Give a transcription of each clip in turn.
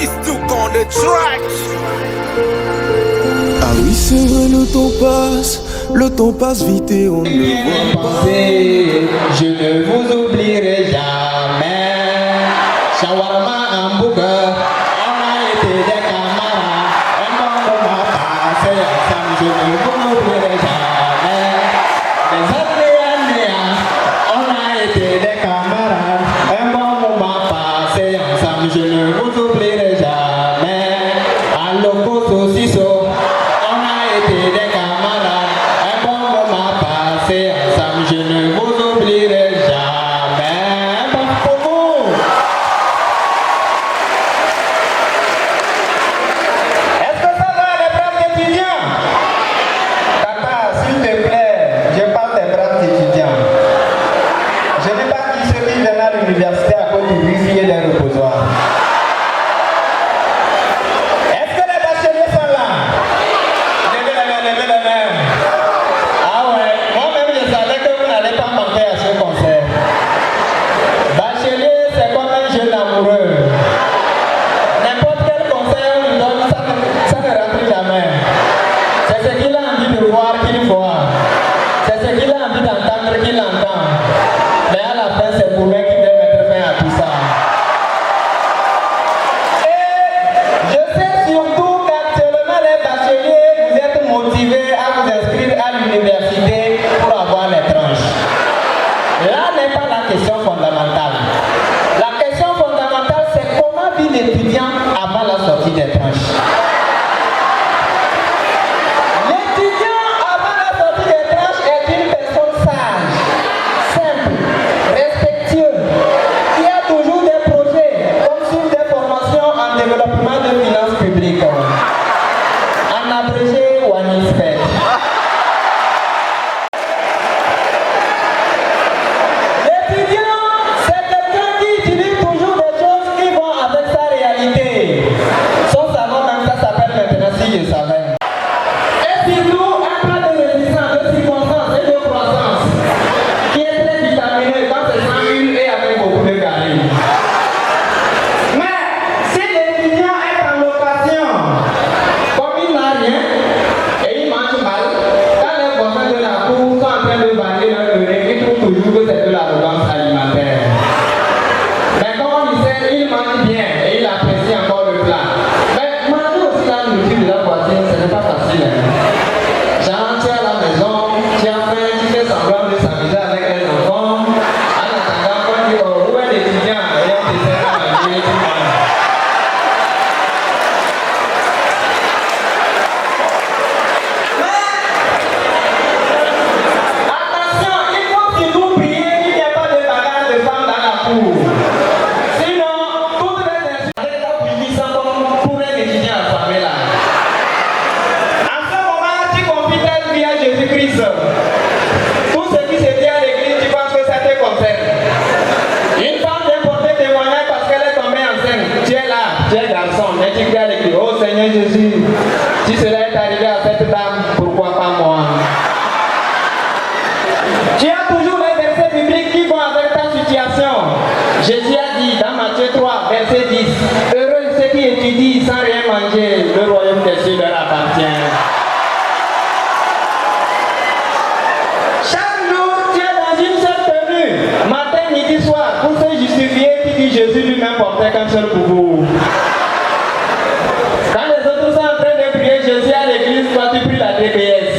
Mistook on the track. Ah oui, c'est vrai, le temps passe vite et on ne le voit pas. Je ne vous oublierai jamais. Shawarma hamburger, on a été des camarades. Un bon moment passé ensemble, je ne vous oublierai jamais. Des années, on a été des camarades. Un bon moment passé ensemble, je ne vous oublierai jamais. À Loco Saucisson, on a été des camarades. Un bon moment passé ensemble, je ne vous oublierai jamais. Bon pour vous. Est-ce que ça va les braves étudiants? Papa, s'il te plaît, je parle des braves étudiants. Je n'ai pas dit ceux qui viennent à l'université à cause du wifi et des reposoirs. Est-ce que les bacheliers sont là? Levez les mains. Ah ouais, moi-même je savais que vous n'allez pas manquer à ce concert. Bachelier, c'est comme un jeune amoureux. N'importe quel concert on lui donne, ça ne rentre jamais. C'est ce qu'il a envie de voir qu'il voit. C'est ce qu'il a envie d'entendre qu'il entend. Mais à la fin, c'est pour lui qui va mettre fin à tout ça. Et je sais surtout qu'actuellement, les bacheliers, vous êtes motivés à vous inscrire à l'université pour avoir les tranches. Là n'est pas la question fondamentale. La question fondamentale, c'est comment vit l'étudiant avant la sortie des tranches. L'étudiant avant la sortie des tranches est une personne sage, simple, respectueux, qui a toujours des projets, comme suivre des formations en développement de finances publiques. En abrégé ou en expert. L'étudiant, c'est quelqu'un qui utilise toujours des choses qui vont avec sa réalité. Son savon même, ça s'appelle maintenant si je savais. Et surtout, un plat de résistance, de circonstance et de croissance, qui est très vitaminé quand c'est sans huile et avec beaucoup de garine. Mais si l'étudiant est en location, comme il n'a rien, et il mange mal, quand les voisins de la cour sont en train de bander leur oreille, ils trouvent toujours que c'est de l'arrogance alimentaire. Mais comme il sait, il mange bien et il apprécie encore le plat. Mais manger aussi la nourriture de la voisine, ce n'est pas facile. Genre, tu es à la maison, tu as faim, tu fais semblant de s'amuser avec les enfants. En attendant, quand tu dis, oh, où est l'étudiant? Et on te sert à manger, tu manges. Attention, il faut surtout prier qu'il n'y ait pas de bagarre de femmes dans la cour. Sinon, toutes les insultes sont pour un étudiant affamé là. En ce moment, tu confies ta vie à Jésus-Christ. Tout ce qui se dit à l'église, tu penses que ça te concerne. Une femme vient porter témoignage parce qu'elle est tombée enceinte. Tu es là, tu es garçon, mais tu cries à l'église. Oh Seigneur Jésus, si cela est arrivé à cette dame, pourquoi pas moi? Tu as toujours les versets bibliques qui vont avec ta situation. Jésus a dit dans Matthieu 3, verset 10, heureux ceux qui étudient sans rien manger, le royaume des cieux leur appartient. Chaque jour, tu es dans une seule tenue, matin, midi, soir, pour se justifier, tu dis Jésus lui-même portait qu'un seul boubou. Quand les autres sont en train de prier Jésus à l'église, toi tu pries la DBS.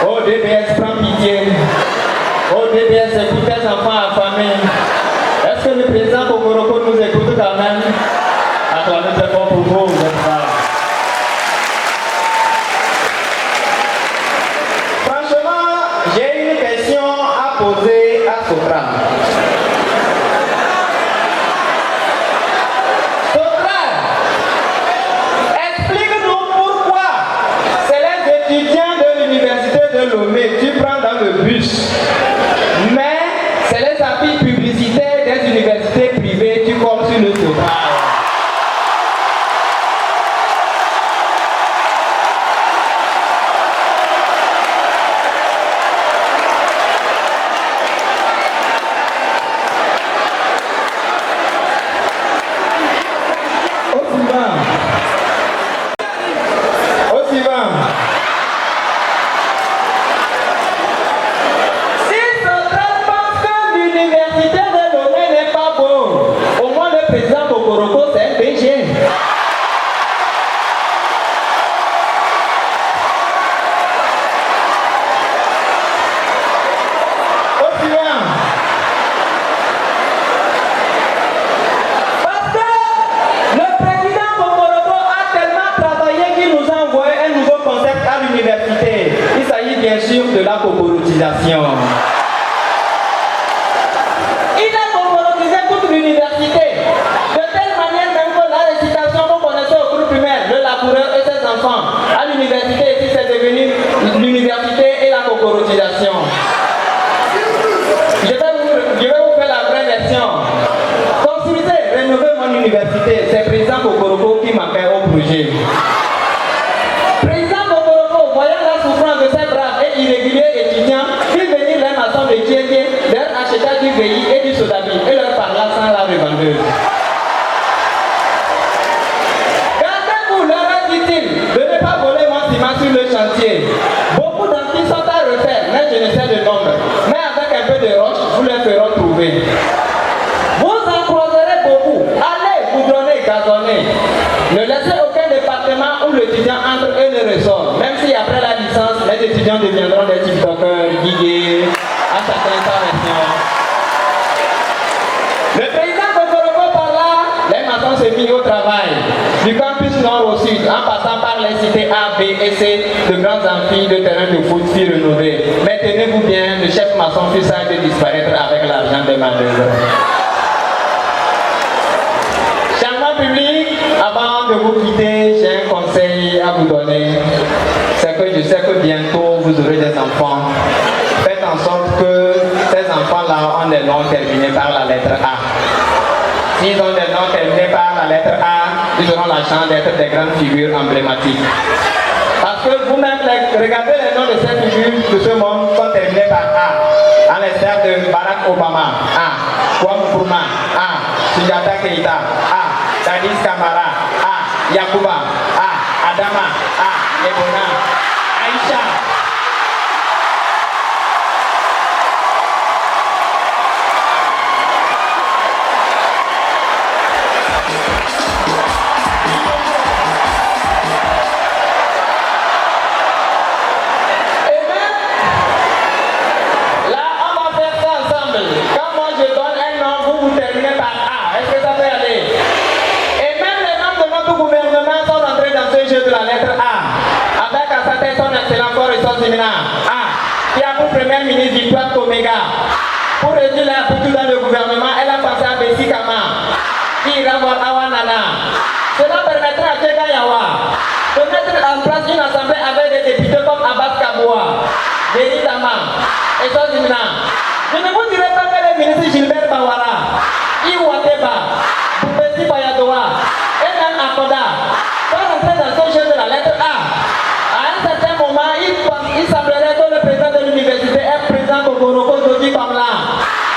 Oh DBS, prends pitié. Oh DBS, écoute tes enfants affamés. Est-ce que le président Kokoroko nous écoute quand même? À toi, nous c'est bon pour vous, vous êtes braves. Franchement, j'ai une question à poser à Socrate. Socrate, cocorotisation. Il a cocorotisé toute l'université, de telle manière même que la récitation que vous connaissez au groupe primaire, le laboureur et ses enfants, à l'université ici c'est devenu l'université et la cocorotisation. Je vais vous faire la vraie version. Construisez, rénovez mon université, c'est président Kokoroko qui m'a fait au projet. Président Kokoroko, voyant la souffrance de ces braves et irréguliers étudiants, il venait leur maçon de Thiédié, leur acheter du VI et du sodabi et leur parler sans la revendeuse. Gardez-vous, leur dit-il, de ne pas voler mon ciment sur le chantier. Beaucoup d'amplis sont à refaire, mais je ne sais le nombre. Mais avec un peu de roche, vous les ferez trouver. Vous en croiserez beaucoup. Allez, goudronner, gazonner. Ne laissez aucun département où l'étudiant entre et ne ressort. Même si après la licence, les étudiants deviendront des tiktokers, guigués, à chacun sa version. Le président Kokoroko par là, les maçons se mis au travail. Du campus nord au sud, en passant par les cités A, B et C, de grands amphis, de terrains de foot furent rénovés. Mais tenez-vous bien, le chef maçon fut sage de disparaître avec l'argent des manœuvres. Changement public, avant de vous quitter, j'ai un conseil à vous donner. C'est que je sais que bientôt vous aurez des enfants. Faites en sorte que ces enfants-là ont des noms terminés par la lettre A. S'ils ont des noms terminés par la lettre A, ils auront la chance d'être des grandes figures emblématiques. Parce que vous-même, regardez les noms de ces figures de ce monde sont terminés par A. En l'instar de Barack Obama, A. Kwame Nkrumah, A. Sundiata Keita, A. Dadis Camara, A. Yakuba, A. Adama, A. Lebona, Aïcha. Qui a pour premier ministre Victoire Komega. Pour réduire la pouture dans le gouvernement, elle a pensé à Bessie Kama, qui ira voir Awanana. Cela permettrait à Tcheka Yawa de mettre en place une assemblée avec des députés comme Abbas Kaboua, Denis Dama et Sozimina. Je ne vous dirai pas que le ministre Gilbert Bawara, Iwateba, Boubessi Bayadoa et même Akoda sont rentrés dans ce jeu de la lettre A. À un certain moment, il semblerait que le président de l'université est président Kokoroko Doji Pamla,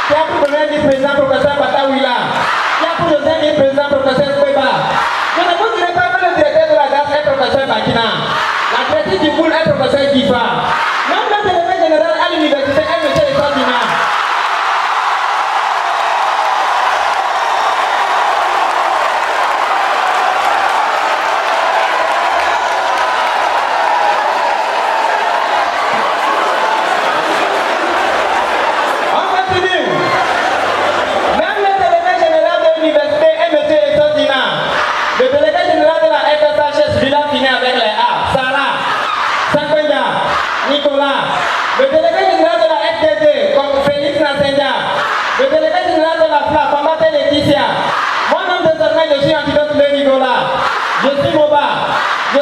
qui a pour premier vice-président professeur Batawila, qui a pour deuxième vice-président professeur Kweba. Je ne vous dirai pas que le directeur de la gare est professeur Bakina, la directrice du pool est professeur Gifa, même le délégué général à l'université est M. Esodina. Le délégué général de la FDD, comme Félix Nassendia, le délégué général de la FLA, Famate Laetitia. Moi-même désormais je suis Antidote Le Nicolas. Je suis Moba. Je